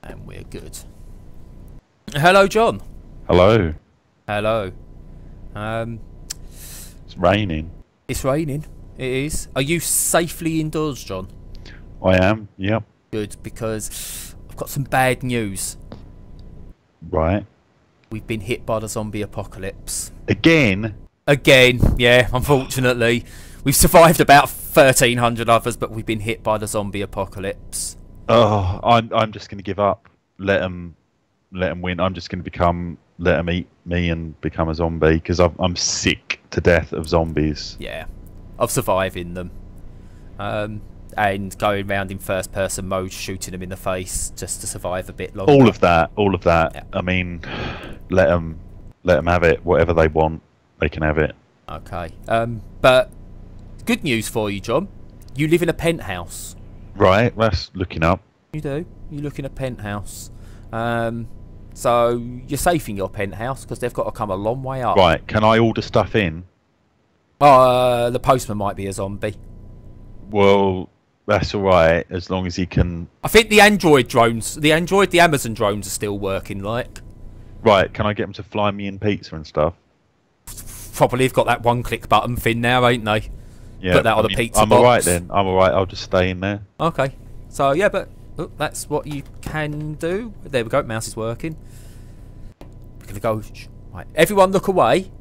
And we're good. Hello, John. Hello. Hello. It's raining. It's raining. It is. Are you safely indoors, John? I am, yep. Good, because I've got some bad news. Right. We've been hit by the zombie apocalypse. Again? Again, yeah, unfortunately. We've survived about 1,300 others, but we've been hit by the zombie apocalypse. Oh, I'm just going to give up. Let them win. I'm just going to let them eat me and become a zombie, because I'm sick to death of zombies. Yeah, of surviving them. And going around in first person mode, shooting them in the face just to survive a bit longer. All of that. Yeah. I mean, let them have it. Whatever they want, they can have it. Okay. But good news for you, John. You live in a penthouse. Right, that's looking up. You do. You look in a penthouse. So you're safe in your penthouse because they've got to come a long way up. Right, can I order stuff in? The postman might be a zombie. Well, that's alright, as long as he can... I think the Android drones, the Amazon drones are still working, like. Right, can I get them to fly me in pizza and stuff? Probably have got that one-click button thing now, ain't they? Yeah, put that on a pizza I'm box. alright then. I'm alright, I'll just stay in there. Okay. So, yeah, but that's what you can do. There we go, mouse is working. We're going to go... Right, everyone look away.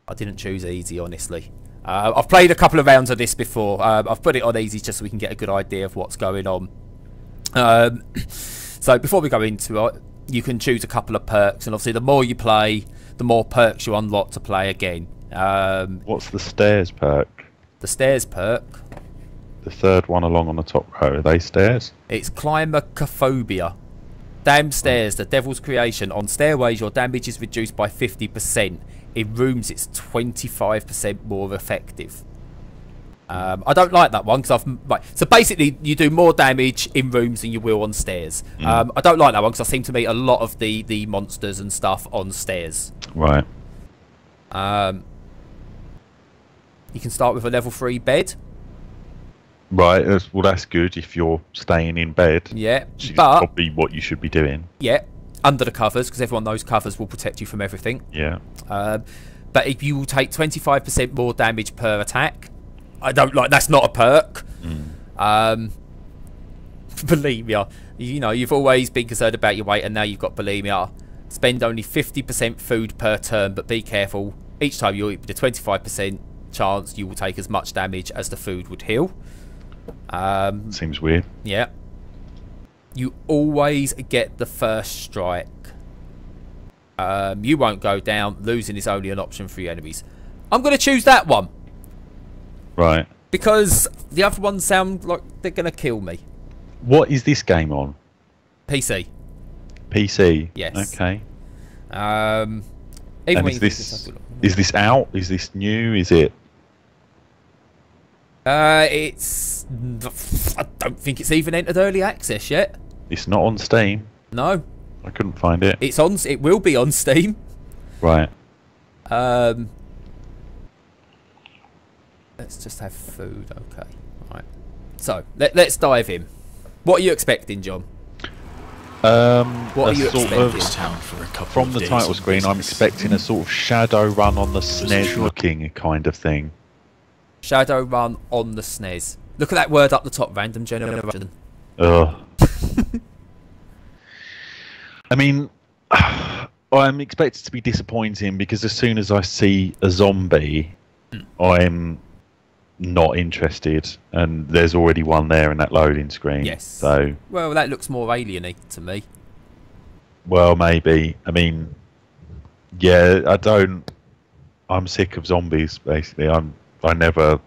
I didn't choose easy, honestly. I've played a couple of rounds of this before. I've put it on easy just so we can get a good idea of what's going on. So before we go into it, you can choose a couple of perks, and obviously the more you play, the more perks you unlock to play again. What's the stairs perk? The stairs perk? The third one along on the top row, are they stairs? It's climacophobia. Damn stairs, the devil's creation. On stairways, your damage is reduced by 50%. In rooms, it's 25% more effective. I don't like that one because right. So basically, you do more damage in rooms than you will on stairs. I don't like that one because I seem to meet a lot of the monsters and stuff on stairs. Right. You can start with a level 3 bed. Right. Well, that's good if you're staying in bed. Yeah, Which is but probably what you should be doing. Yeah, under the covers, because everyone knows covers will protect you from everything. Yeah. But if you will take 25% more damage per attack, I don't like. That's not a perk. Bulimia. You know, you've always been concerned about your weight, and now you've got bulimia. Spend only 50% food per turn, but be careful. Each time you eat, with a 25% chance you will take as much damage as the food would heal. Seems weird. Yeah. You always get the first strike. You won't go down. Losing is only an option for your enemies. I'm going to choose that one. Right. Because the other ones sound like they're going to kill me. What is this game on? PC. PC? Yes. Okay. Even and when is this out? Is this new? Is it? It's... I don't think it's even entered early access yet. It's not on Steam? No. I couldn't find it. It's on. It will be on Steam. Right. Let's just have food. Okay. Right. So let's dive in. What are you expecting, John? What are you expecting? From the title screen, I'm expecting a sort of shadow run on the SNES looking kind of thing. Shadow run on the SNES. Look at that word up the top. Random generation. Ugh. I mean, I'm expected to be disappointing because as soon as I see a zombie, I'm not interested, and there's already one there in that loading screen. Yes. So. Well, that looks more alien-y to me. Well, maybe. I mean, yeah, I'm sick of zombies. Basically, I never.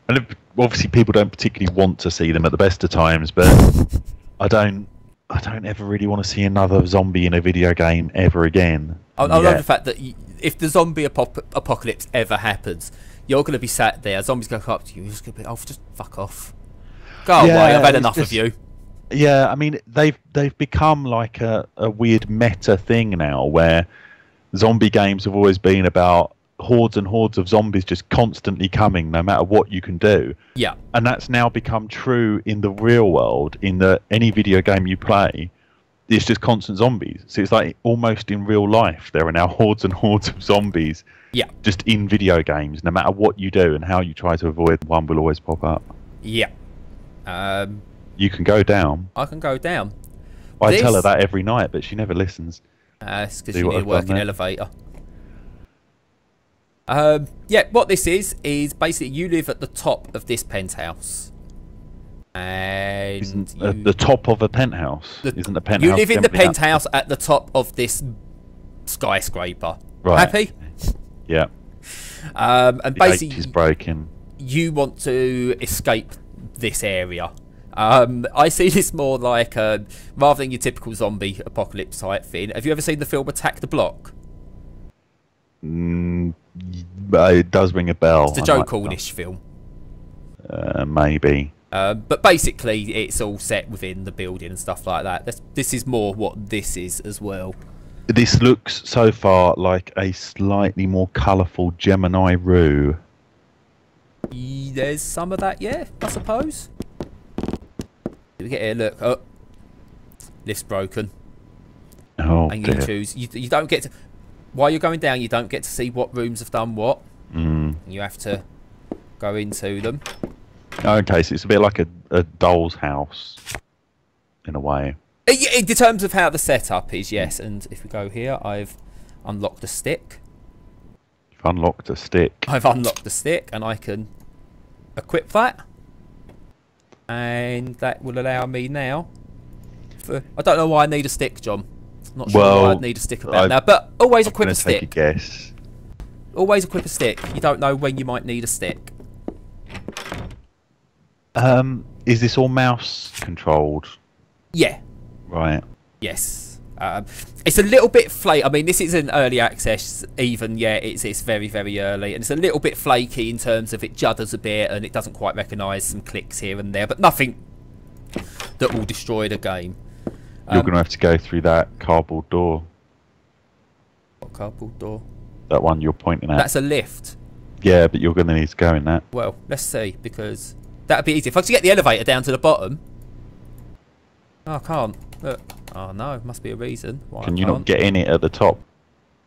And obviously, people don't particularly want to see them at the best of times, but I don't ever really want to see another zombie in a video game ever again. I love the fact that if the zombie apocalypse ever happens, you're going to be sat there, zombies go up to you, you're just going to be, oh, just fuck off. Go away, I've had enough of you. Yeah, I mean, they've become like a weird meta thing now, where zombie games have always been about, hordes and hordes of zombies just constantly coming, no matter what you can do. Yeah. And that's now become true in the real world. Any video game you play, it's just constant zombies. So it's like almost in real life, there are now hordes and hordes of zombies. Yeah. Just in video games, no matter what you do and how you try to avoid, one will always pop up. Yeah. You can go down. I can go down. I tell her that every night, but she never listens. It's because you need a working elevator. Yeah, what this is basically you live at the top of this penthouse. And Isn't the top of a penthouse? Isn't the penthouse? You live in the penthouse at the top of this skyscraper. Right. Happy? Yeah. And basically, the is broken. You want to escape this area. I see this more like rather than your typical zombie apocalypse type thing. Have you ever seen the film Attack the Block? It does ring a bell. It's a Joe Cornish film. Maybe. But basically, it's all set within the building and stuff like that. This is more what this is as well. This looks so far like a slightly more colourful Gemini Roo. There's some of that, yeah, I suppose. Did we get here? Look, oh, lift's broken. Oh, and you dear. choose. You don't get to. While you're going down, you don't get to see what rooms have done what. You have to go into them. Okay, so it's a bit like a doll's house, in a way. In terms of how the setup is, yes. And if we go here, I've unlocked a stick. You've unlocked a stick. I've unlocked the stick, and I can equip that. And that will allow me now. I don't know why I need a stick, John. I'm not sure why I'd need a stick about now, but always equip a stick. Take a guess. Always equip a stick. You don't know when you might need a stick. Is this all mouse controlled? Yeah. Right. Yes. It's a little bit flake. I mean, this is an early access. Even it's very, very early, and it's a little bit flaky in terms of it judders a bit, and it doesn't quite recognise some clicks here and there, but nothing that will destroy the game. You're going to have to go through that cardboard door. What cardboard door? That one you're pointing at. That's a lift. Yeah, but you're going to need to go in that. Well, let's see, because that'd be easy. If I could get the elevator down to the bottom. Oh, I can't. Look. Oh no, must be a reason why. Can you not get in it at the top?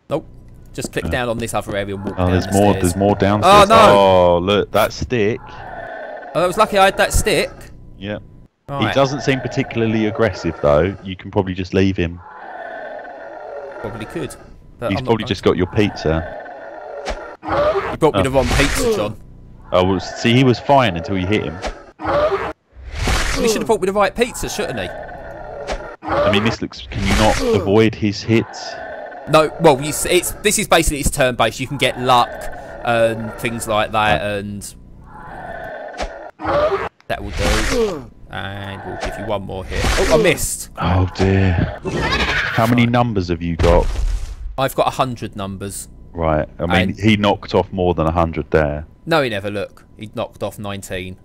Nope. Just click down on this other area and walk down the stairs. There's more downstairs. Oh no! Oh look, that stick. Oh, I was lucky I had that stick. Yeah. Right. He doesn't seem particularly aggressive though. You can probably just leave him. Probably could. But He's probably just got your pizza. You brought me the wrong pizza, John. Oh, well, see, he was fine until you hit him. He should have brought me the right pizza, shouldn't he? I mean, this looks. Can you not avoid his hits? No. Well, this is basically it's turn-based. You can get luck and things like that, and that will do. And we'll give you one more hit. Oh, I missed. Oh dear. How many numbers have you got? I've got 100 numbers. Right. I mean, he knocked off more than 100 there. No, he never. Look, he knocked off 19.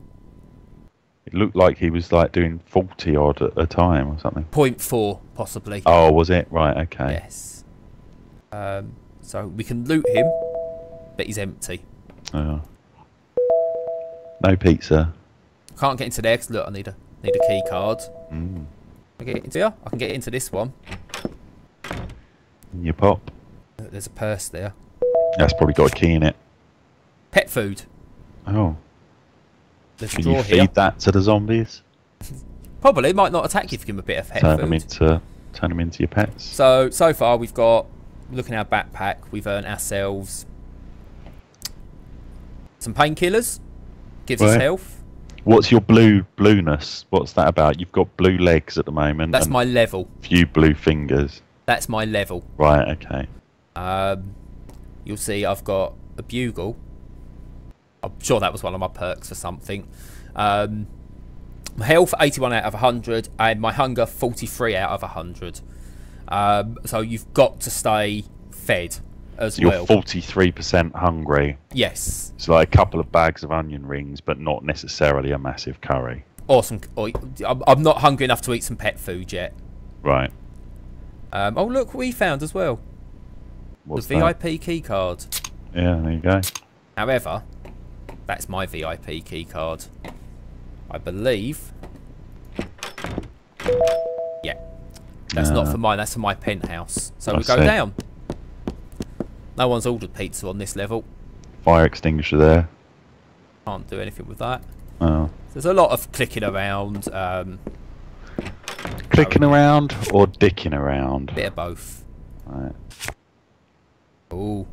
It looked like he was like doing 40 odd at a time or something. 0.4 possibly. Oh, was it? Right. Okay. Yes. So we can loot him, but he's empty. Oh. No pizza. Can't get into there because look, I need a key card. Can I get into here? I can get into this one. In your pop. There's a purse there. That's probably got a key in it. Pet food. Oh. There's a Can drawer you feed here. that to the zombies? Probably might not attack you if you give them a bit of pet food. Turn them into your pets. So far we've got, looking at our backpack, we've earned ourselves some painkillers. Gives us health. What's your blueness? What's that about? You've got blue legs at the moment. That's my level. Few blue fingers. That's my level. Right, okay. You'll see I've got a bugle. I'm sure that was one of my perks or something. My health 81 out of 100 and my hunger 43 out of 100. So you've got to stay fed as well. You're 43% hungry. Yes. It's like a couple of bags of onion rings, but not necessarily a massive curry. Awesome. I'm not hungry enough to eat some pet food yet. Right. Oh look, we found as well. What's the VIP key card. Yeah, there you go. However, that's my VIP key card. I believe. Yeah. That's not for mine, that's for my penthouse. So we go down. No one's ordered pizza on this level. Fire extinguisher there. Can't do anything with that. Oh. There's a lot of clicking around. Clicking around or dicking around? Bit of both. Right. Oh.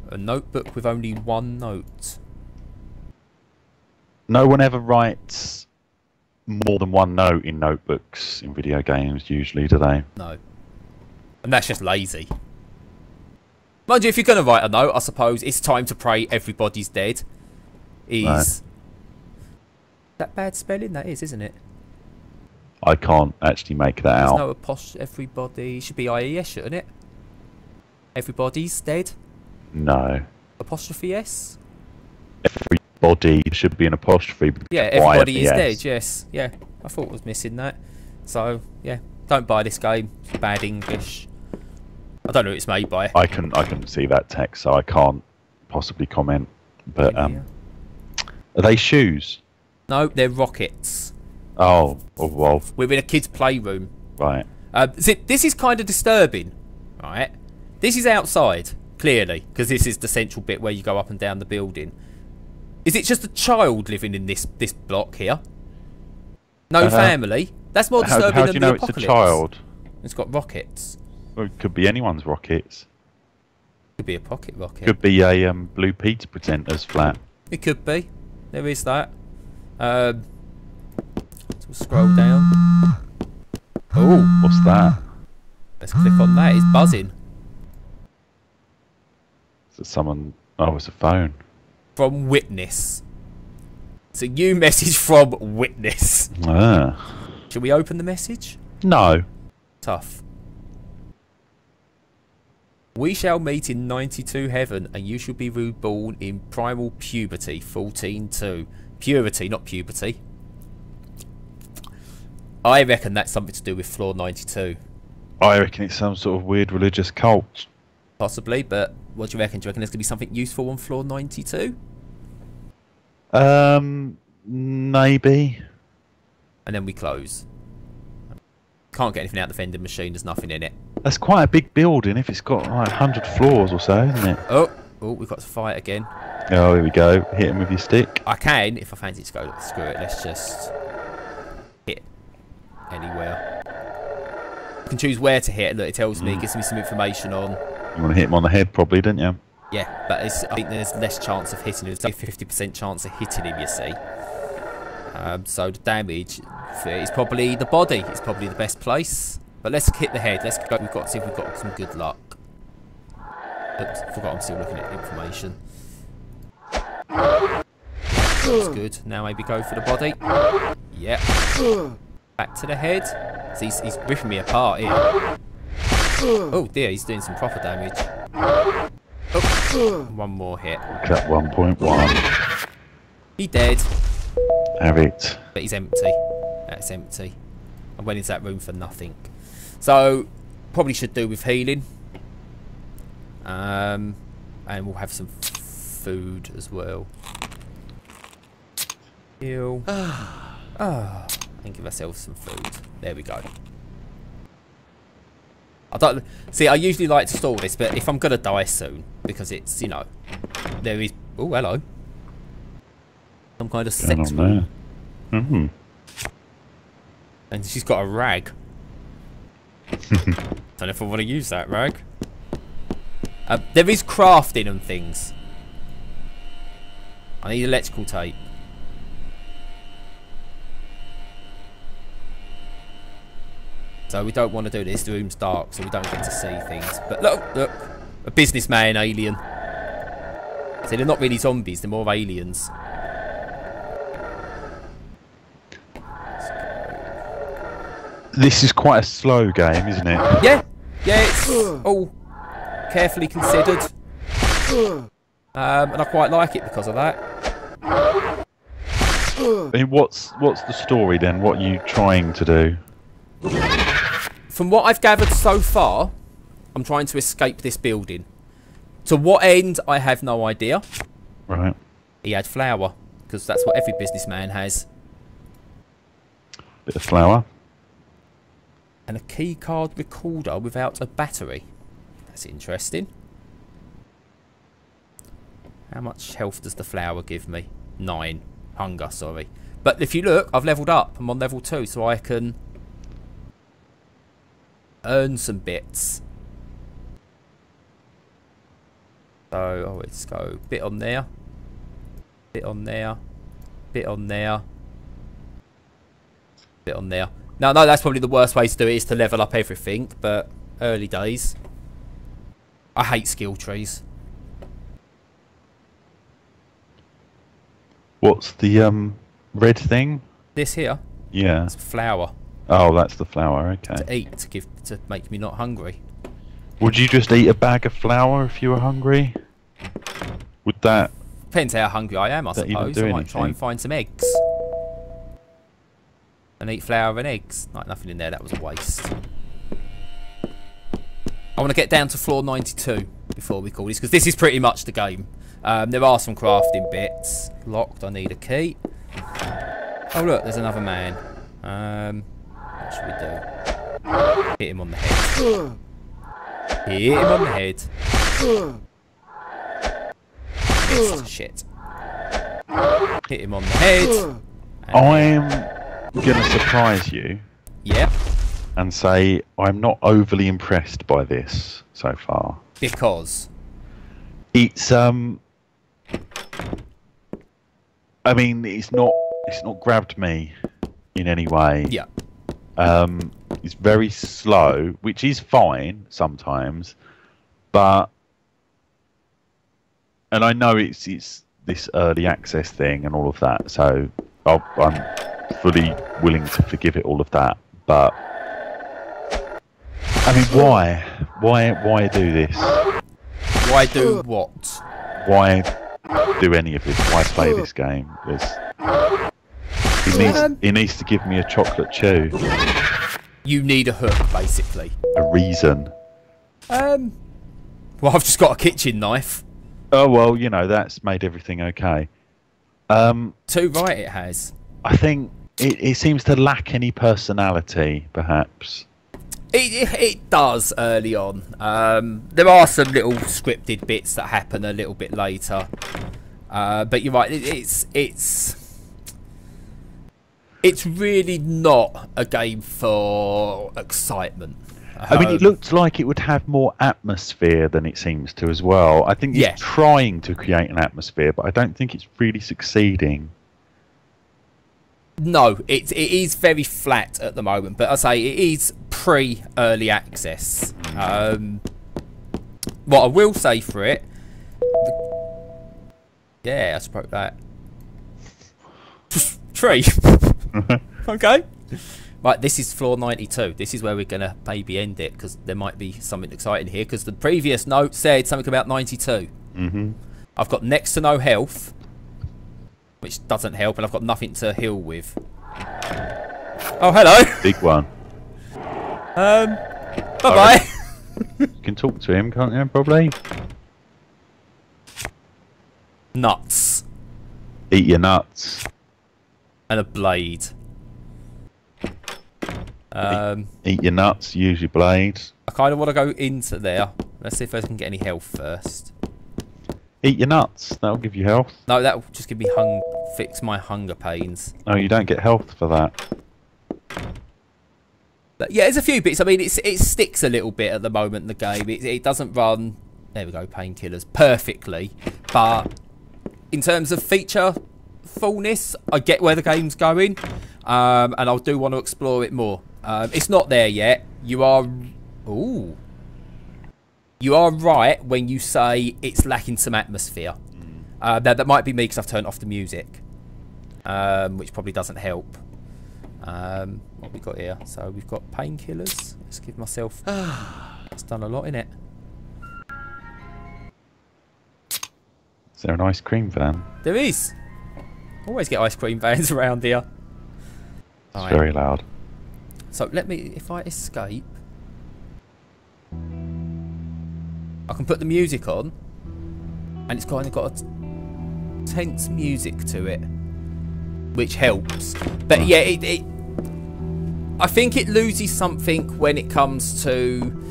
A notebook with only one note. No one ever writes more than one note in notebooks in video games, usually, do they? No. And that's just lazy. Mind you, if you're going to write a note, I suppose it's time to pray everybody's dead. Is that bad spelling? That is, isn't it? I can't actually make that out. There's no apostrophe. Everybody should be IES, shouldn't it? Everybody's dead. No. Apostrophe S. Everybody should be an apostrophe. Yeah, everybody is dead. Yes. Yeah, I thought I was missing that. So yeah, don't buy this game. It's bad English. I don't know who it's made by. I couldn't see that text, so I can't possibly comment. But are they shoes? No, they're rockets. Oh, well. We're in a kid's playroom. Right. This is kind of disturbing, right? This is outside, clearly, because this is the central bit where you go up and down the building. Is it just a child living in this block here? No family? That's more disturbing how than do you know the apocalypse. it's a child? It's got rockets. Well, it could be anyone's rockets. Could be a pocket rocket. Could be a Blue Peter presenter's flat. It could be. There is that. So we'll scroll down. Oh, what's that? Let's click on that. It's buzzing. Is it someone? Oh, it's a phone. From Witness. It's a new message from Witness. Ah. Shall we open the message? No. Tough. We shall meet in 92 heaven, and you shall be reborn in primal puberty, 14-2. Purity, not puberty. I reckon that's something to do with floor 92. I reckon it's some sort of weird religious cult. Possibly, but what do you reckon? Do you reckon there's going to be something useful on floor 92? Maybe. And then we close. Can't get anything out of the vending machine, there's nothing in it. That's quite a big building if it's got like 100 floors or so, isn't it? Oh, we've got to fight again. Oh, here we go. Hit him with your stick. I can, if I fancy to go, screw it, let's just hit anywhere. You can choose where to hit. Look, it tells me, it gives me some information on. You want to hit him on the head, probably, don't you? Yeah, but I think there's less chance of hitting him. There's a 50% chance of hitting him, you see. So the damage is probably the body. It's probably the best place. But let's hit the head. Let's go. We've got to see if we've got some good luck. Oops, forgot I'm still looking at information. That's good. Now maybe go for the body. Yep. Back to the head. So he's ripping me apart here. Oh dear, he's doing some proper damage. Oh, one more hit. Cut 1.1. He dead. Have it. But he's empty. That's empty. I went into that room for nothing. So, probably should do with healing. And we'll have some food as well. Heal. And give ourselves some food. There we go. I usually like to store this, but if I'm gonna die soon, because it's, you know, there is. Oh, hello. Some kind of sex room. Mm-hmm. And she's got a rag. Don't know if I want to use that rag. There is crafting and things. I need electrical tape. So we don't want to do this. The room's dark, so we don't get to see things. But look, a businessman alien. See, they're not really zombies. They're more aliens. This is quite a slow game, isn't it? Yeah, it's all carefully considered. And I quite like it because of that. I mean, what's the story then? What are you trying to do? From what I've gathered so far, I'm trying to escape this building. To what end, I have no idea. Right. He had flour, because that's what every businessman has. Bit of flour. And a key card recorder without a battery. That's interesting. How much health does the flour give me? 9. Hunger, sorry. But if you look, I've leveled up. I'm on level 2, so I can earn some bits. So, let's go. Bit on there. Bit on there. Bit on there. Bit on there. Now, no, that's probably the worst way to do it, is to level up everything. But early days. I hate skill trees. What's the red thing? This here? Yeah. It's flour. Oh, that's the flour. Okay. To eat, to make me not hungry. Would you just eat a bag of flour if you were hungry? Would that... Depends how hungry I am, I That even suppose. do I might try and anything? find some eggs. And eat flour and eggs. Like, nothing in there, that was a waste. I want to get down to floor 92 before we call this, because this is pretty much the game. There are some crafting bits. Locked, I need a key. Oh look, there's another man. What should we do? Hit him on the head. Hit him on the head. Missed. Shit. Hit him on the head. I'm going to surprise you Yep. and say I'm not overly impressed by this so far. Because It's I mean, it's not grabbed me in any way. yeah, It's very slow, which is fine sometimes, but and I know it's this early access thing and all of that, so I'm fully willing to forgive it, all of that. But I mean, why do this? why do what? Why do any of this? Why play this game? He needs to give me a chocolate chew. You need a hook, basically. A reason. Well, I've just got a kitchen knife. Oh well, you know, that's made everything okay. 2 right, it has. I think it seems to lack any personality, perhaps. It does early on. There are some little scripted bits that happen a little bit later. But you're right. It's really not a game for excitement. I mean, it looked like it would have more atmosphere than it seems to as well. I think it's trying to create an atmosphere, but I don't think it's really succeeding. No, it is very flat at the moment, but I say it is pre-early access. What I will say for it, yeah, I suppose that tree. Okay. Right, this is floor 92. This is where we're gonna maybe end it, because there might be something exciting here. Because the previous note said something about 92. I've got next to no health, which doesn't help, and I've got nothing to heal with. Oh, hello. Big one. Bye bye. You can talk to him, can't you? Probably. Nuts. Eat your nuts. And a blade. Eat your nuts. Use your blade. I kind of want to go into there. Let's see if I can get any health first. Eat your nuts. That'll give you health. No, that'll just give me fix my hunger pains. No, you don't get health for that. But yeah, there's a few bits. I mean, it sticks a little bit at the moment in the game. It doesn't run, there we go, painkillers, perfectly. But in terms of feature fullness, I get where the game's going. And I do want to explore it more. It's not there yet. You are... Ooh. You are right when you say it's lacking some atmosphere. That might be me because I've turned off the music. Which probably doesn't help. What we got here? So we've got painkillers. Let's give myself... It's done a lot in it. Is there an ice cream van? There is. Always get ice cream vans around here. It's very loud. So let me... If I escape... I can put the music on. and it's kind of got a tense music to it, which helps. But yeah, I think it loses something when it comes to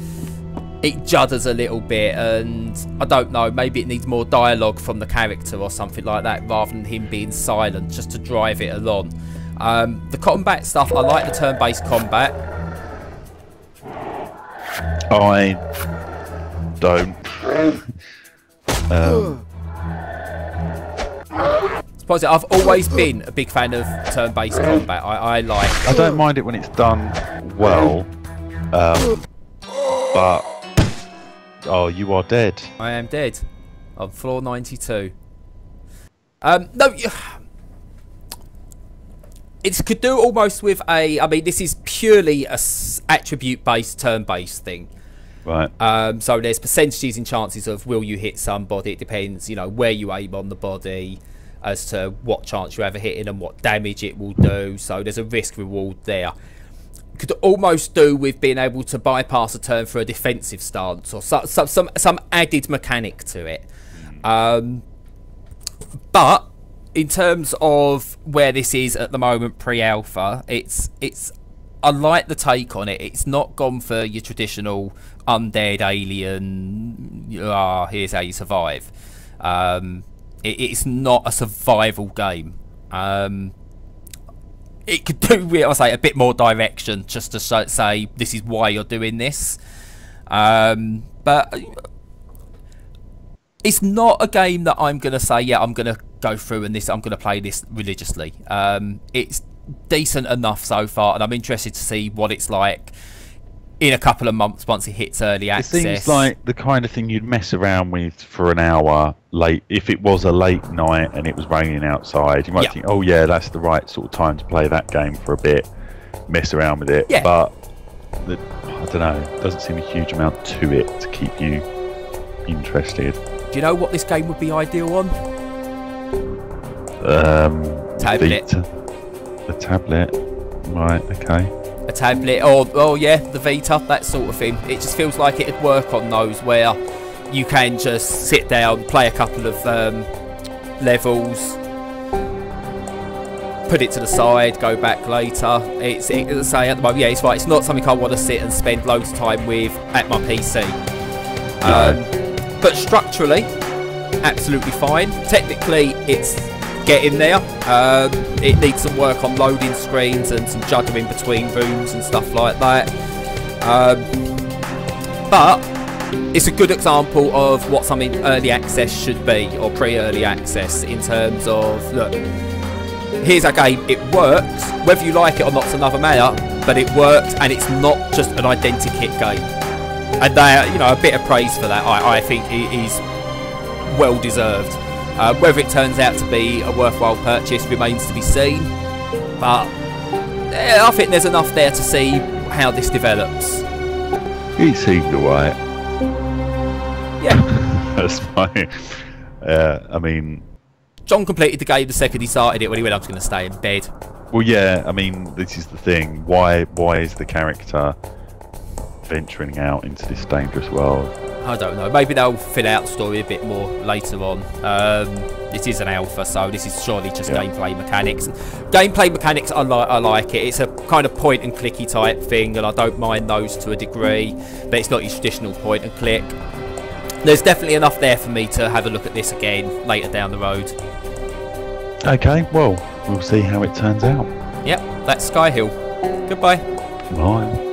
it judders a little bit, and I don't know, maybe it needs more dialogue from the character or something like that, rather than him being silent, just to drive it along. The combat stuff, I like the turn-based combat. I don't. Suppose I've always been a big fan of turn-based combat. I like it. I don't mind it when it's done well, but oh, you are dead. I am dead. On floor 92. No, it could do almost with a. I mean, this is purely a attribute-based, turn-based thing. Right. So there's percentages and chances of will you hit somebody. It depends, you know, where you aim on the body, as to what chance you have of hitting and what damage it will do. So there's a risk reward there. Could almost do with being able to bypass a turn for a defensive stance, or some added mechanic to it. But in terms of where this is at the moment, pre-alpha, it's I like the take on it. It's not gone for your traditional undead alien. Here's how you survive. It's not a survival game. It could do with, I say, a bit more direction, just to say this is why you're doing this. But it's not a game that I'm going to say, yeah, I'm going to go through and I'm going to play this religiously. It's decent enough so far, and I'm interested to see what it's like in a couple of months once it hits early access. It seems like the kind of thing you'd mess around with for an hour late. If it was a late night and it was raining outside, you might think, oh yeah, that's the right sort of time to play that game for a bit, mess around with it. But I don't know, it doesn't seem a huge amount to it to keep you interested. Do you know what this game would be ideal on? Tablet. The tablet. Right, okay. A tablet, or yeah, the Vita, that sort of thing. It just feels like it'd work on those, where you can just sit down, play a couple of levels, put it to the side, go back later. It's say at the moment, yeah, it's right. It's not something I want to sit and spend loads of time with at my PC. But structurally, absolutely fine. Technically, it's getting there. It needs some work on loading screens and some juggling between rooms and stuff like that. But it's a good example of what something early access should be, or pre-early access, in terms of, look, here's a game, it works, whether you like it or not's another matter, but it works, and it's not just an identikit game. And they, you know, a bit of praise for that, I think is well deserved. Whether it turns out to be a worthwhile purchase remains to be seen, but I think there's enough there to see how this develops. He seemed alright. Yeah. That's my. I mean, John completed the game the second he started it, when he went, I'm just going to stay in bed. Well, yeah, I mean, this is the thing. Why is the character venturing out into this dangerous world? I don't know. Maybe they'll fill out the story a bit more later on. This is an alpha, so this is surely just gameplay mechanics. Gameplay mechanics, I like it. It's a kind of point and clicky type thing, and I don't mind those to a degree, but it's not your traditional point and click. There's definitely enough there for me to have a look at this again later down the road. Okay, well, we'll see how it turns out. Yep, that's Skyhill. Goodbye. Bye.